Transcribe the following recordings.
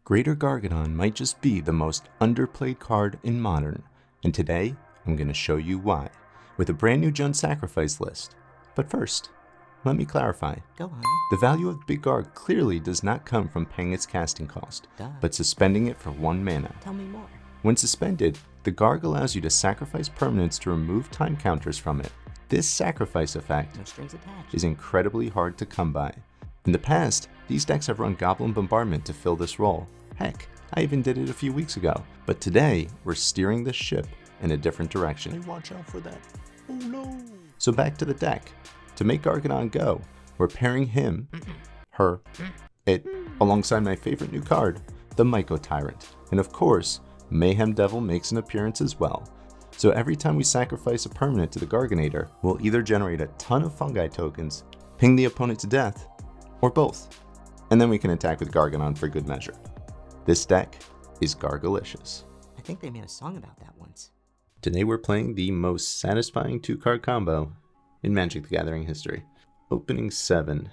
Greater Gargadon might just be the most underplayed card in Modern, and today I'm going to show you why, with a brand new Gargadon Sacrifice list. But first, let me clarify. Go on. The value of the Big Garg clearly does not come from paying its casting cost, but suspending it for 1 mana. Tell me more. When suspended, the Garg allows you to sacrifice permanents to remove time counters from it. This sacrifice effect No strings attached. is incredibly hard to come by. In the past, these decks have run Goblin Bombardment to fill this role. Heck, I even did it a few weeks ago. But today, we're steering this ship in a different direction. Hey, watch out for that. Oh no! So back to the deck. To make Gargadon go, we're pairing him, her, it, alongside my favorite new card, the Mycotyrant. And of course, Mayhem Devil makes an appearance as well. So every time we sacrifice a permanent to the Garganator, we'll either generate a ton of fungi tokens, ping the opponent to death, or both. And then we can attack with Gargadon for good measure. This deck is Gargalicious. I think they made a song about that once. Today we're playing the most satisfying 2-card combo in Magic the Gathering history. Opening 7.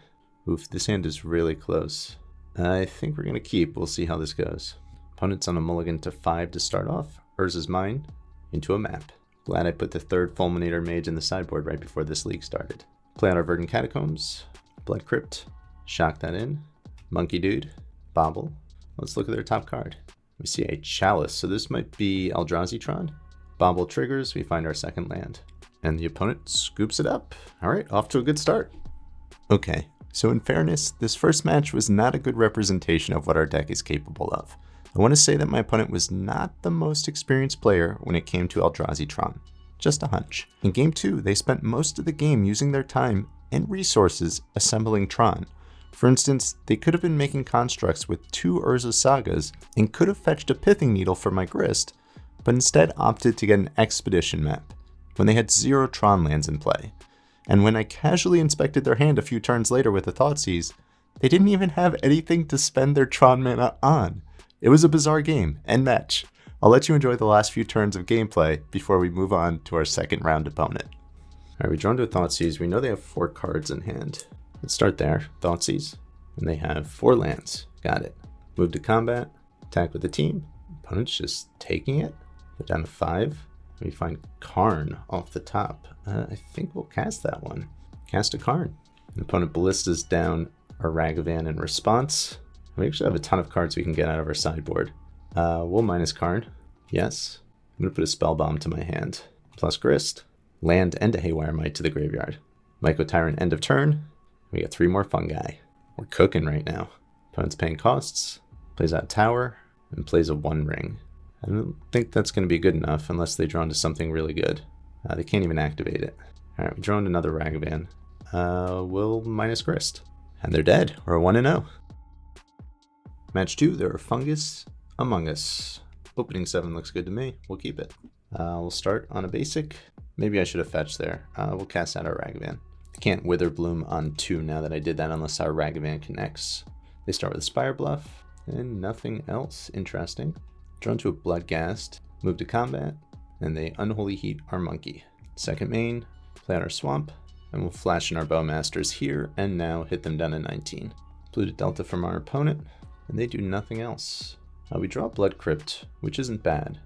Oof, this hand is really close. I think we're going to keep. We'll see how this goes. Opponent's on a mulligan to 5 to start off. Urza's Mine into a map. Glad I put the 3rd Fulminator Mage in the sideboard right before this league started. Play out our Verdant Catacombs, Blood Crypt, shock that in, Monkey Dude, Bobble. Let's look at their top card. We see a Chalice, so this might be Eldrazi-tron. Bobble triggers, we find our second land. And the opponent scoops it up. Alright, off to a good start. Okay, so in fairness, this first match was not a good representation of what our deck is capable of. I want to say that my opponent was not the most experienced player when it came to Eldrazi-tron. Just a hunch. In game 2, they spent most of the game using their time and resources assembling Tron. For instance, they could have been making constructs with 2 Urza Sagas and could have fetched a Pithing Needle for my Grist, but instead opted to get an Expedition map when they had 0 Tron lands in play. And when I casually inspected their hand a few turns later with a Thoughtseize, they didn't even have anything to spend their Tron mana on. It was a bizarre game and match. I'll let you enjoy the last few turns of gameplay before we move on to our second round opponent. Alright, we draw into a Thoughtseize. We know they have 4 cards in hand. Let's start there. Thoughtseize. And they have 4 lands. Got it. Move to combat. Attack with the team. Opponent's just taking it. Go down to 5. We find Karn off the top. I think we'll cast that one. Cast a Karn. The opponent ballistas down our Ragavan in response. We actually have a ton of cards we can get out of our sideboard. We'll minus Karn. Yes. I'm going to put a Spell Bomb to my hand. Plus Grist. Land and a Haywire Might to the graveyard. Mycotyrant end of turn. We got 3 more fungi. We're cooking right now. Opponent's paying costs. Plays out Tower. And plays a 1 ring. I don't think that's going to be good enough unless they draw into something really good. They can't even activate it. Alright, we draw into another Ragavan. We'll minus Grist. And they're dead. We're 1-0. Match 2, there are Fungus Among Us. Opening 7 looks good to me. We'll keep it. We'll start on a basic. Maybe I should have fetched there. We'll cast out our Ragavan. I can't Wither Bloom on 2 now that I did that unless our Ragavan connects. They start with a Spire Bluff and nothing else interesting. Drawn to a Bloodghast, move to combat, and they Unholy Heat our Monkey. Second main, play out our Swamp, and we'll flash in our Bowmasters here and now hit them down to 19. Blue to Delta from our opponent, and they do nothing else. We draw Blood Crypt, which isn't bad.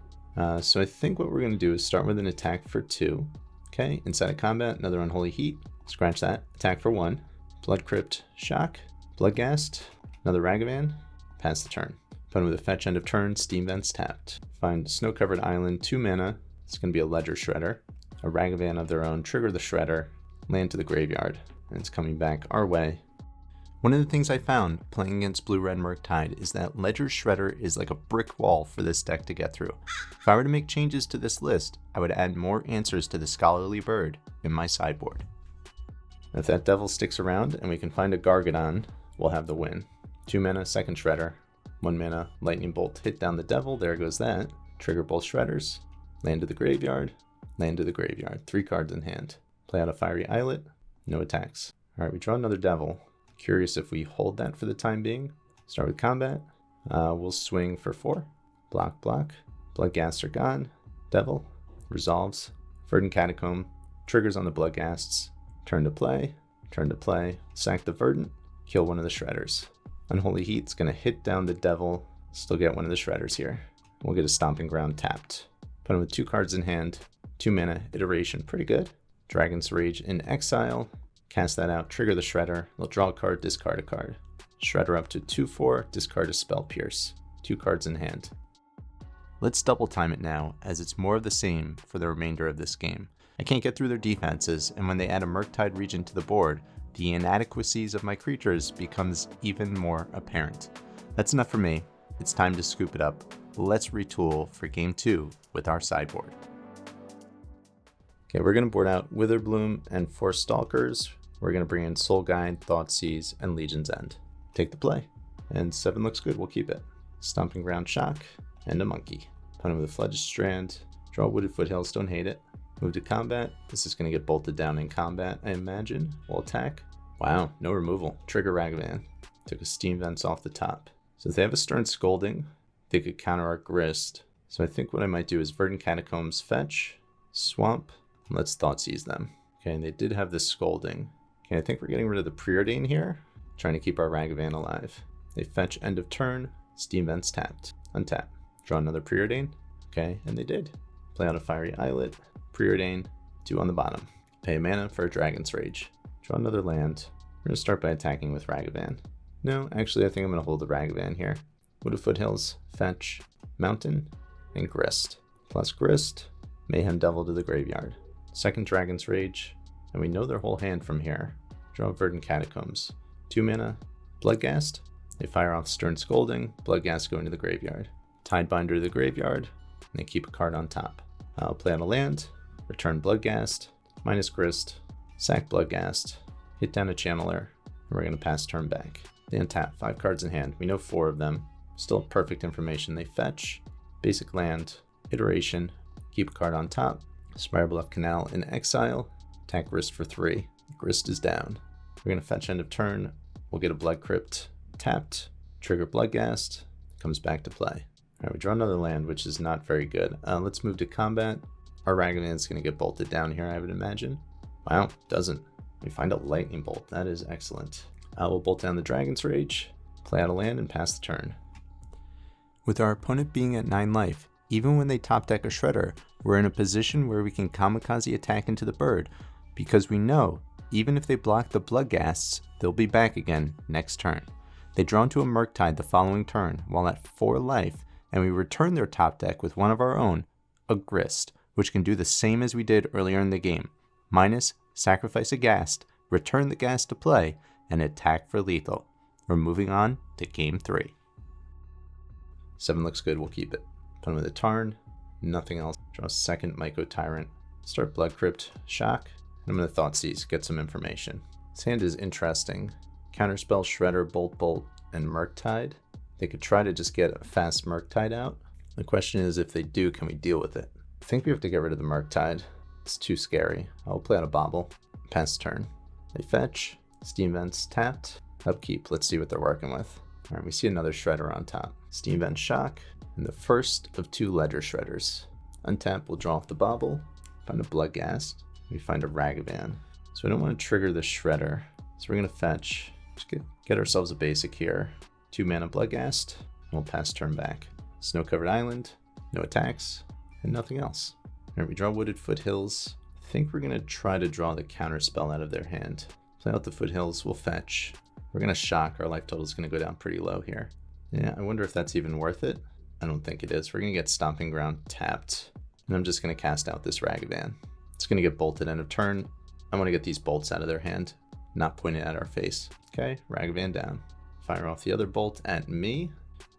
So I think what we're going to do is start with an attack for 2. Okay, inside of combat, another Unholy Heat. Scratch that. Attack for 1. Blood Crypt, shock. Bloodghast, another Ragavan. Pass the turn. Opponent with a fetch end of turn, Steam Vents tapped. Find Snow-Covered Island, 2 mana. It's going to be a Ledger Shredder. A Ragavan of their own, trigger the Shredder. Land to the graveyard. And it's coming back our way. One of the things I found playing against Blue-Red Murktide is that Ledger Shredder is like a brick wall for this deck to get through. If I were to make changes to this list, I would add more answers to the Scholarly Bird in my sideboard. If that Devil sticks around and we can find a Gargadon, we'll have the win. 2 mana, second Shredder. 1 mana, Lightning Bolt, hit down the Devil, there goes that. Trigger both Shredders. Land to the graveyard. Land to the graveyard. 3 cards in hand. Play out a Fiery Islet. No attacks. Alright, we draw another Devil. Curious if we hold that for the time being. Start with combat. We'll swing for 4. Block, block. Bloodghasts are gone. Devil. Resolves. Verdant Catacomb. Triggers on the Bloodghasts. Turn to play. Turn to play. Sack the Verdant. Kill one of the Shredders. Unholy Heat's going to hit down the Devil Still get one of the shredders here. We'll get a Stomping Ground tapped. Put him with 2 cards in hand, 2 mana, iteration, pretty good. Dragon's Rage in exile, cast that out, trigger the shredder, they'll draw a card, discard a card. Shredder up to 2/4, discard a Spell Pierce, 2 cards in hand. Let's double time it now, as it's more of the same for the remainder of this game. I can't get through their defenses, and when they add a Murktide Regent to the board, the inadequacies of my creatures becomes even more apparent. That's enough for me. It's time to scoop it up. Let's retool for game 2 with our sideboard. Okay, we're going to board out Witherbloom and 4 Stalkers. We're going to bring in Soul Guide, Thoughtseize, and Legion's End. Take the play. And 7 looks good, we'll keep it. Stomping Ground Shock, and a Monkey. Put him with a Fledged Strand. Draw Wooded Foothills, don't hate it. Move to combat. This is going to get bolted down in combat, I imagine. We'll attack. Wow, no removal. Trigger Ragavan. Took a Steam Vents off the top. So if they have a Stern Scolding, they could counter our Grist. So I think what I might do is Verdant Catacombs fetch, swamp, and let's Thoughtseize them. Okay, and they did have this Scolding. Okay, I think we're getting rid of the Preordain here, trying to keep our Ragavan alive. They fetch end of turn, Steam Vents tapped, untap. Draw another Preordain. Okay, and they did. Play out a Fiery Islet, Preordain, 2 on the bottom. Pay a mana for a Dragon's Rage. Draw another land. We're going to start by attacking with Ragavan. No, actually I think I'm going to hold the Ragavan here. Wooded Foothills, fetch, Mountain, and Grist. Plus Grist, Mayhem Devil to the graveyard. Second Dragon's Rage, and we know their whole hand from here. Draw Verdant Catacombs. 2 mana, Bloodghast. They fire off Stern Scolding, Bloodghast going to the graveyard. Tidebinder to the graveyard, and they keep a card on top. I'll play on a land, return Bloodghast, minus Grist, sack Bloodghast, hit down a Channeler, and we're going to pass turn back. They untap 5 cards in hand. We know 4 of them. Still perfect information. They fetch, basic land, iteration, keep a card on top, Spirebluff Canal in exile, attack Grist for 3. Grist is down. We're going to fetch end of turn. We'll get a Blood Crypt tapped, trigger Bloodghast, comes back to play. All right, we draw another land, which is not very good. Let's move to combat. Our Ragavan is going to get bolted down here, I would imagine. Wow, doesn't. We find a Lightning Bolt. That is excellent. We'll bolt down the Dragon's Rage, play out a land, and pass the turn. With our opponent being at 9 life, even when they top deck a Shredder, we're in a position where we can kamikaze attack into the bird, because we know, even if they block the Bloodghasts, they'll be back again next turn. They draw into a Murktide the following turn, while at 4 life, and we return their top deck with one of our own, a Grist, which can do the same as we did earlier in the game. Minus, sacrifice a Ghast, return the Ghast to play, and attack for lethal. We're moving on to game 3. 7 looks good, we'll keep it. Put him with a Tarn, nothing else. Draw a second Mycotyrant. Start Blood Crypt, shock, and I'm going to Thoughtseize, get some information. This hand is interesting. Counterspell, Shredder, Bolt, and Murktide. They could try to just get a fast Murktide out. The question is, if they do, can we deal with it? I think we have to get rid of the Murktide. It's too scary. I'll play out a Bobble. Pass turn. They fetch. Steam Vents tapped. Upkeep. Let's see what they're working with. All right, we see another Shredder on top. Steam Vent shock. And the first of 2 Ledger Shredders. Untap, we'll draw off the Bobble. Find a Bloodghast. We find a Ragavan. So we don't want to trigger the Shredder. So we're going to fetch. Just get ourselves a basic here. 2 mana Bloodghast. We'll pass turn back. Snow-covered island. No attacks. And nothing else. All right, we draw Wooded Foothills. I think we're going to try to draw the counter spell out of their hand. Play out the Foothills. We'll fetch. We're going to shock. Our life total is going to go down pretty low here. Yeah, I wonder if that's even worth it. I don't think it is. We're going to get Stomping Ground tapped. And I'm just going to cast out this Ragavan. It's going to get bolted end of turn. I want to get these bolts out of their hand, not pointed at our face. Okay, Ragavan down. Fire off the other bolt at me.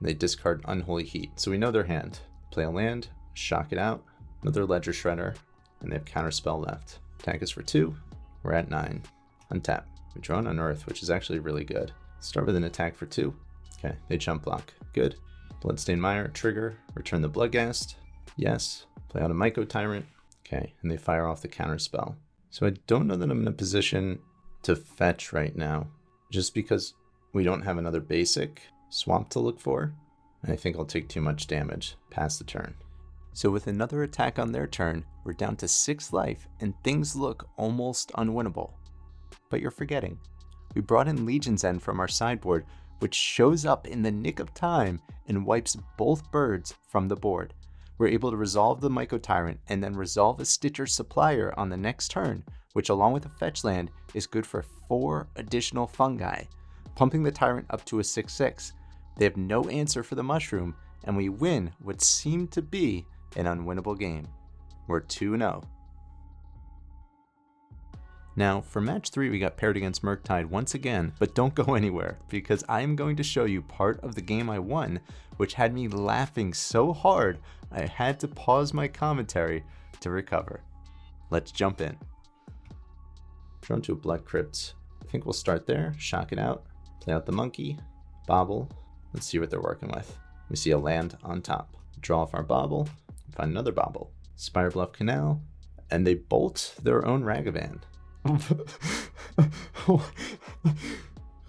They discard Unholy Heat. So we know their hand. Play a land, shock it out. Another Ledger Shredder. And they have Counterspell left. Attack us for 2. We're at 9. Untap. We draw an Unearth, which is actually really good. Start with an attack for 2. Okay, they jump block. Good. Bloodstained Mire, trigger. Return the Bloodghast. Yes. Play out a Mycotyrant. Okay, and they fire off the Counterspell. So I don't know that I'm in a position to fetch right now, just because we don't have another basic swamp to look for. And I think I'll take too much damage. Pass the turn. So with another attack on their turn, we're down to 6 life, and things look almost unwinnable. But you're forgetting. We brought in Legion's End from our sideboard, which shows up in the nick of time and wipes both birds from the board. We're able to resolve the Mycotyrant and then resolve a Stitcher Supplier on the next turn, which along with a fetch land is good for 4 additional fungi, pumping the Tyrant up to a 6/6. They have no answer for the mushroom, and we win what seemed to be an unwinnable game. We're 2-0. Now, for match 3, we got paired against Murktide once again, but don't go anywhere, because I am going to show you part of the game I won, which had me laughing so hard I had to pause my commentary to recover. Let's jump in. Drawn to a Blood Crypt. I think we'll start there, shock it out, play out the monkey, bobble. Let's see what they're working with. We see a land on top. Draw off our bobble, find another bobble. Spire Bluff Canal, and they bolt their own Ragavan.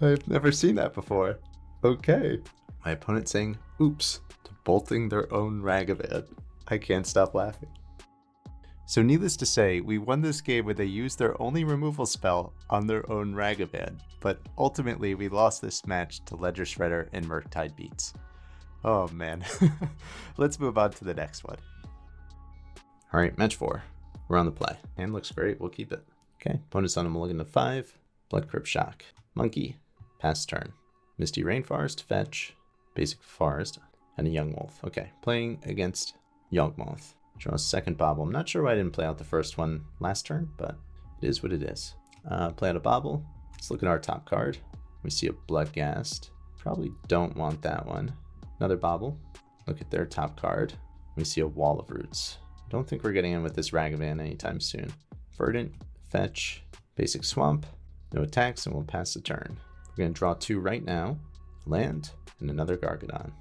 I've never seen that before. Okay. My opponent saying oops to bolting their own Ragavan. I can't stop laughing. So needless to say, we won this game where they used their only removal spell on their own Ragavan, but ultimately we lost this match to Ledger Shredder and Murktide Beats. Oh man. Let's move on to the next one. Alright, match 4. We're on the play. Hand looks great, we'll keep it. Okay, opponent's on a mulligan of 5. Blood Crypt Shock. Monkey. Pass turn. Misty Rainforest. Fetch. Basic Forest. And a Young Wolf. Okay, playing against Yawgmoth. Draw a second bobble. I'm not sure why I didn't play out the first one last turn, but it is what it is. Play out a bobble. Let's look at our top card. We see a Bloodghast. Probably don't want that one. Another bobble. Look at their top card. We see a Wall of Roots. Don't think we're getting in with this Ragavan anytime soon. Verdant. Fetch, basic swamp, no attacks, and we'll pass the turn. We're going to draw 2 right now, land, and another Gargadon.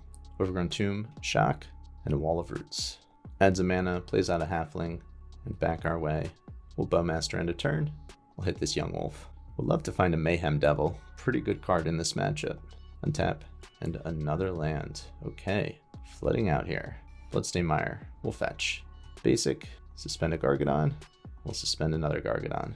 Overgrown Tomb, shock, and a Wall of Roots. Adds a mana, plays out a halfling, and back our way. We'll Bowmaster end a turn. We'll hit this Young Wolf. We'll love to find a Mayhem Devil. Pretty good card in this matchup. Untap, and another land. Okay, flooding out here. Bloodstained Mire, we'll fetch. Basic, suspend a Gargadon. We'll suspend another Gargadon.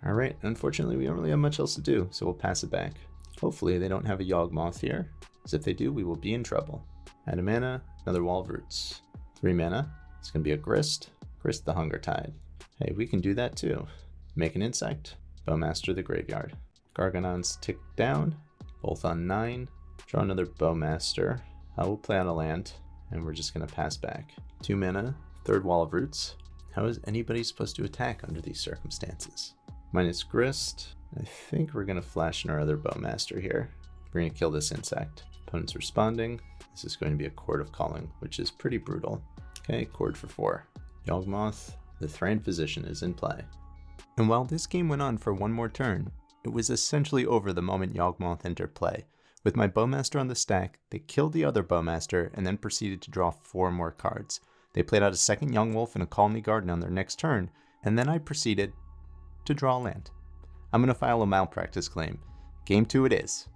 Alright, unfortunately we don't really have much else to do, so we'll pass it back. Hopefully they don't have a Yawgmoth here, because if they do, we will be in trouble. Add a mana, another Wall of Roots. 3 mana, it's going to be a Grist the Hunger Tide. Hey, we can do that too. Make an Insect, Bowmaster the Graveyard. Gargadons tick down, both on 9. Draw another Bowmaster. We'll play on a land, and we're just going to pass back. 2 mana, third Wall of Roots. How is anybody supposed to attack under these circumstances? Minus Grist. I think we're going to flash in our other Bowmaster here. We're going to kill this insect. Opponent's responding. This is going to be a Chord of Calling, which is pretty brutal. Okay, Chord for 4. Yawgmoth, the Thran Physician is in play. And while this game went on for one more turn, it was essentially over the moment Yawgmoth entered play. With my Bowmaster on the stack, they killed the other Bowmaster and then proceeded to draw 4 more cards. They played out a second Young Wolf and a Call Me Garden on their next turn, and then I proceeded to draw land. I'm going to file a malpractice claim. Game 2 it is.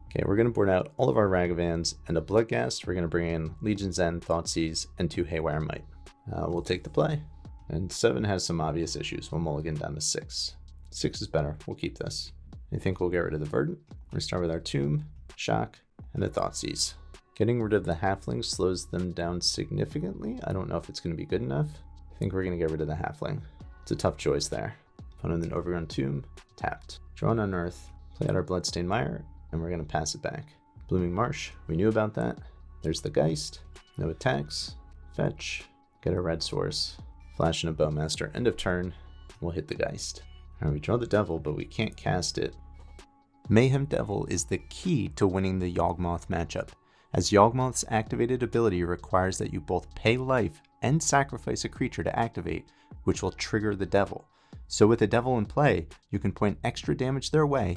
Okay, we're going to board out all of our Ragavans and a Bloodghast. We're going to bring in Legion's End, Thoughtseize, and 2 Haywire Might. We'll take the play. And 7 has some obvious issues. We'll mulligan down to 6. 6 is better. We'll keep this. I think we'll get rid of the Verdant. We're going to start with our Tomb, Shock, and a Thoughtseize. Getting rid of the Halfling slows them down significantly. I don't know if it's going to be good enough. I think we're going to get rid of the Halfling. It's a tough choice there. Opponent then Overgrown Tomb, tapped. Draw an Unearth, play out our Bloodstained Mire, and we're going to pass it back. Blooming Marsh, we knew about that. There's the Geist, no attacks, fetch, get a red source, flash in a Bowmaster, end of turn, we'll hit the Geist. Alright, we draw the Devil, but we can't cast it. Mayhem Devil is the key to winning the Yawgmoth matchup, as Yawgmoth's activated ability requires that you both pay life and sacrifice a creature to activate, which will trigger the Devil. So with the Devil in play, you can point extra damage their way,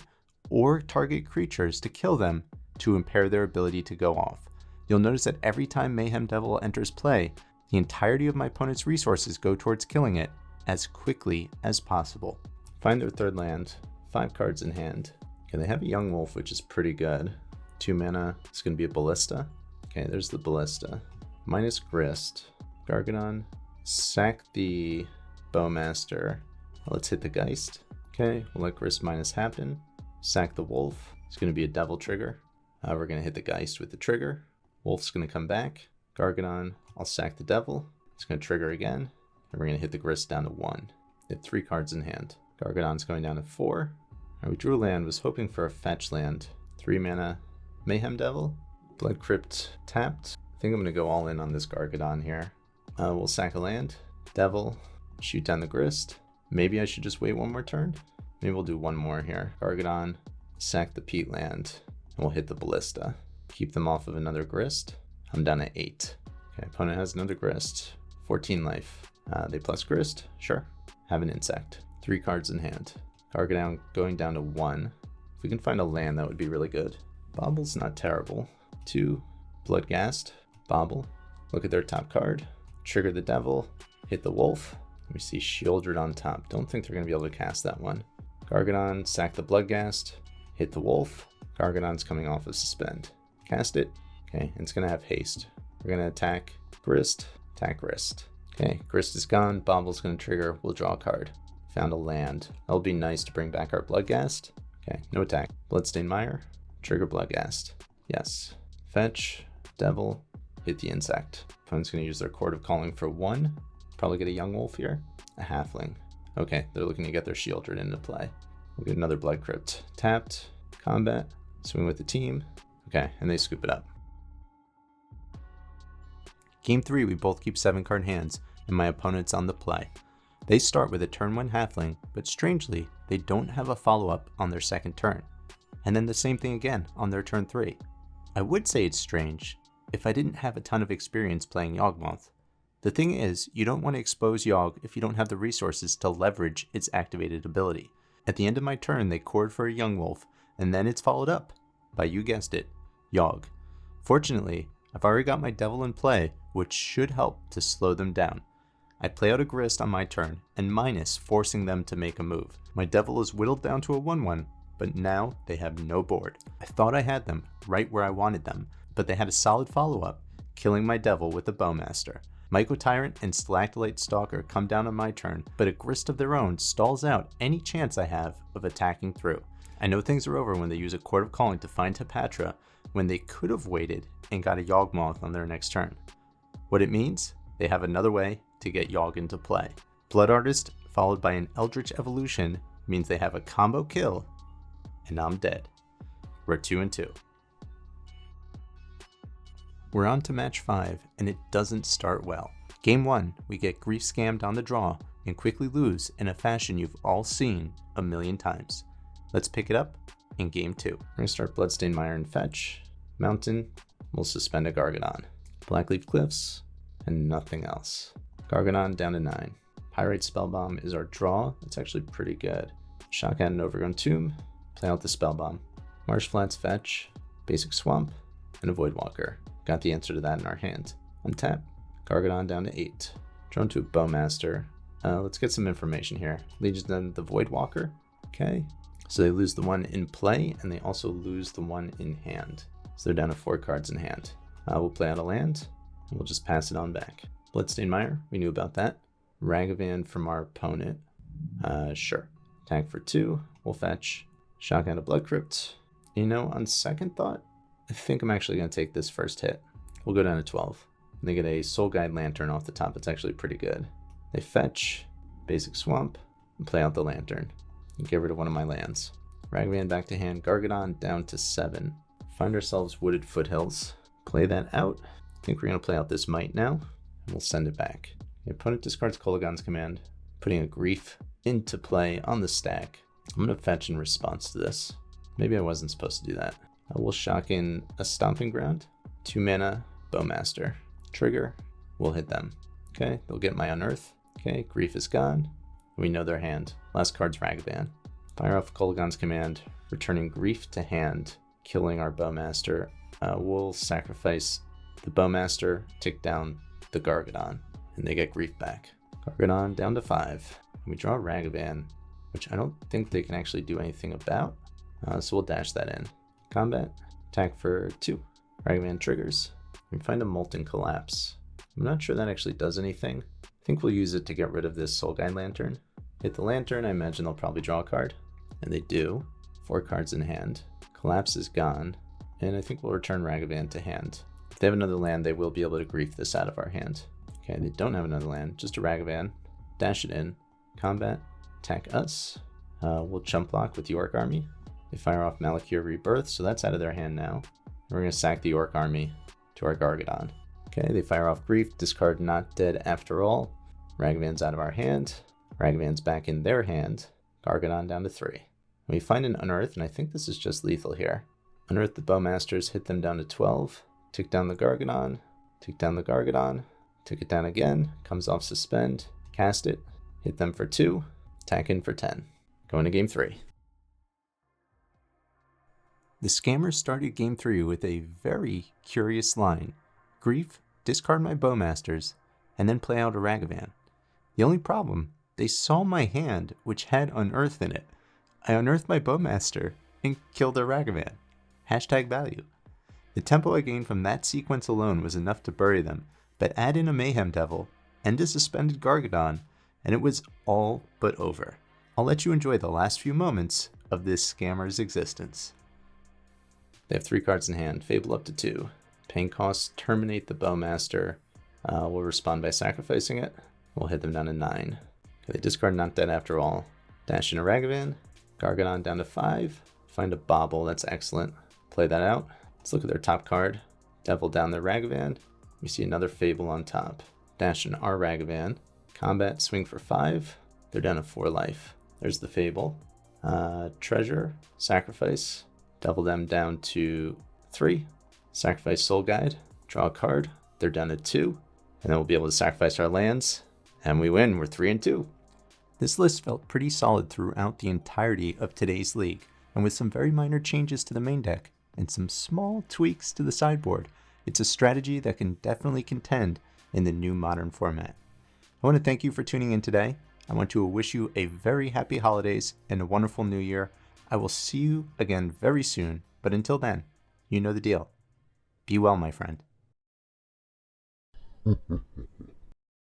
or target creatures to kill them to impair their ability to go off. You'll notice that every time Mayhem Devil enters play, the entirety of my opponent's resources go towards killing it as quickly as possible. Find their third land, 5 cards in hand. Okay, they have a Young Wolf, which is pretty good. 2 mana, it's going to be a Ballista. Okay, there's the Ballista. Minus Grist, Gargadon, sack the Bowmaster. Let's hit the Geist. Okay, we'll let Grist minus happen. Sack the Wolf. It's going to be a Devil trigger. We're going to hit the Geist with the trigger. Wolf's going to come back. Gargadon, I'll sack the Devil. It's going to trigger again. And we're going to hit the Grist down to 1. Hit 3 cards in hand. Gargadon's going down to 4. Right, we drew a land, was hoping for a fetch land. 3 mana Mayhem Devil. Blood Crypt tapped. I think I'm going to go all in on this Gargadon here. We'll sack a land. Devil. Shoot down the Grist. Maybe I should just wait one more turn. Maybe we'll do one more here. Gargadon. Sack the Peat land. And we'll hit the Ballista. Keep them off of another Grist. I'm down at 8. Okay, opponent has another Grist. 14 life. They plus Grist. Sure. Have an Insect. 3 cards in hand. Gargadon going down to 1. If we can find a land, that would be really good. Bobble's not terrible. 2. Bloodghast. Bobble. Look at their top card. Trigger the Devil. Hit the Wolf. We see Shieldred on top. Don't think they're going to be able to cast that one. Gargadon, sack the Bloodghast. Hit the Wolf. Gargadon's coming off of Suspend. Cast it. Okay, and it's going to have haste. We're going to attack Grist. Attack Grist. Okay, Grist is gone. Bobble's going to trigger. We'll draw a card. Found a land. That'll be nice to bring back our Bloodghast. Okay, no attack. Bloodstained Mire. Trigger Bloodghast. Yes. Fetch. Devil. Hit the Insect. Opponent's going to use their Court of Calling for 1. Probably get a Young Wolf here. A Halfling. Okay, they're looking to get their Shieldred into play. We'll get another Blood Crypt. Tapped. Combat. Swing with the team. Okay, and they scoop it up. Game 3, we both keep 7-card hands, and my opponent's on the play. They start with a turn 1 Halfling, but strangely, they don't have a follow-up on their second turn. And then the same thing again on their turn 3. I would say it's strange if I didn't have a ton of experience playing Yawgmoth. The thing is, you don't want to expose Yawg if you don't have the resources to leverage its activated ability. At the end of my turn, they chord for a Young Wolf, and then it's followed up by, you guessed it, Yawg. Fortunately, I've already got my Devil in play, which should help to slow them down. I play out a Grist on my turn, and minus forcing them to make a move. My Devil is whittled down to a 1/1, but now they have no board. I thought I had them right where I wanted them, but they had a solid follow-up, killing my Devil with a Bowmaster. Mycotyrant and Stalactylite Stalker come down on my turn, but a Grist of their own stalls out any chance I have of attacking through. I know things are over when they use a Court of Calling to find Hepatra, when they could have waited and got a Yawgmoth on their next turn. What it means? They have another way to get Yawg into play. Blood Artist followed by an Eldritch Evolution means they have a combo kill, and I'm dead. We're 2-2. We're on to match 5, and it doesn't start well. Game 1, we get grief scammed on the draw and quickly lose in a fashion you've all seen a million times. Let's pick it up in Game 2. We're going to start Bloodstained Mire and Fetch. Mountain, we'll suspend a Gargadon. Blackleaf Cliffs, and nothing else. Gargadon down to 9. Pyrite Spellbomb is our draw. It's actually pretty good. Shotgun and Overgrown Tomb, play out the Spellbomb. Marsh Flats Fetch, Basic Swamp, and a Voidwalker. Got the answer to that in our hand. Untap, Gargadon down to 8. Drawn to a Bowmaster. Let's get some information here. Legion the Voidwalker. Okay. So they lose the one in play, and they also lose the one in hand. So they're down to 4 cards in hand. We'll play out a land, and we'll just pass it on back. Bloodstained Mire, we knew about that. Ragavan from our opponent. Sure. Attack for 2. We'll fetch. Shotgun a Blood Crypt. You know, on second thought, I think I'm actually going to take this first hit. We'll go down to 12. And they get a Soul Guide Lantern off the top. It's actually pretty good. They fetch, Basic Swamp, and play out the Lantern. And get rid of one of my lands. Ragavan back to hand. Gargadon down to 7. Find ourselves Wooded Foothills. Play that out. I think we're going to play out this Might now. And we'll send it back. The opponent discards Kolaghan's Command, putting a Grief into play on the stack. I'm going to fetch in response to this. Maybe I wasn't supposed to do that. We'll shock in a Stomping Ground. 2 mana, Bowmaster. Trigger, we'll hit them. Okay, they'll get my Unearth. Okay, Grief is gone. We know their hand. Last card's Ragavan. Fire off Kolaghan's Command, returning Grief to hand, killing our Bowmaster. We'll sacrifice the Bowmaster, tick down the Gargadon, and they get Grief back. Gargadon down to 5. We draw Ragavan, which I don't think they can actually do anything about. So we'll dash that in. Combat, attack for 2. Ragavan triggers. We find a Molten Collapse. I'm not sure that actually does anything. I think we'll use it to get rid of this Soul Guide Lantern. Hit the Lantern, I imagine they'll probably draw a card. And they do. 4 cards in hand. Collapse is gone. And I think we'll return Ragavan to hand. If they have another land, they will be able to grief this out of our hand. Okay, they don't have another land, just a Ragavan. Dash it in. Combat. Attack us. We'll jump block with the Orc Army. They fire off Malakir Rebirth, so that's out of their hand now. We're going to sack the Orc Army to our Gargadon. Okay, they fire off Grief, discard Not Dead After All. Ragavan's out of our hand. Ragavan's back in their hand. Gargadon down to 3. We find an Unearth, and I think this is just lethal here. Unearth the Bowmasters, hit them down to 12. Tick down the Gargadon. Tick down the Gargadon. Tick it down again. Comes off Suspend. Cast it. Hit them for 2. Attack in for 10. Going to game 3. The scammers started game 3 with a very curious line. Grief, discard my Bowmasters, and then play out a Ragavan. The only problem, they saw my hand, which had Unearth in it. I unearthed my Bowmaster and killed their Ragavan. Hashtag value. The tempo I gained from that sequence alone was enough to bury them, but add in a Mayhem Devil and a suspended Gargadon, and it was all but over. I'll let you enjoy the last few moments of this scammer's existence. They have 3 cards in hand. Fable up to 2. Pain costs, terminate the Bowmaster. We'll respond by sacrificing it. We'll hit them down to 9. Okay, they discard Not Dead After All. Dash in a Ragavan. Gargadon down to 5. Find a Bauble, that's excellent. Play that out. Let's look at their top card. Devil down their Ragavan. We see another Fable on top. Dash in our Ragavan. Combat, swing for 5. They're down to 4 life. There's the Fable. Treasure, sacrifice. Devil them down to 3. Sacrifice Soul Guide. Draw a card. They're down to 2. And then we'll be able to sacrifice our lands. And we win. We're 3-2. This list felt pretty solid throughout the entirety of today's league, and with some very minor changes to the main deck and some small tweaks to the sideboard, it's a strategy that can definitely contend in the new Modern format. I want to thank you for tuning in today. I want to wish you a very happy holidays and a wonderful new year. I will see you again very soon, but until then, you know the deal. Be well, my friend.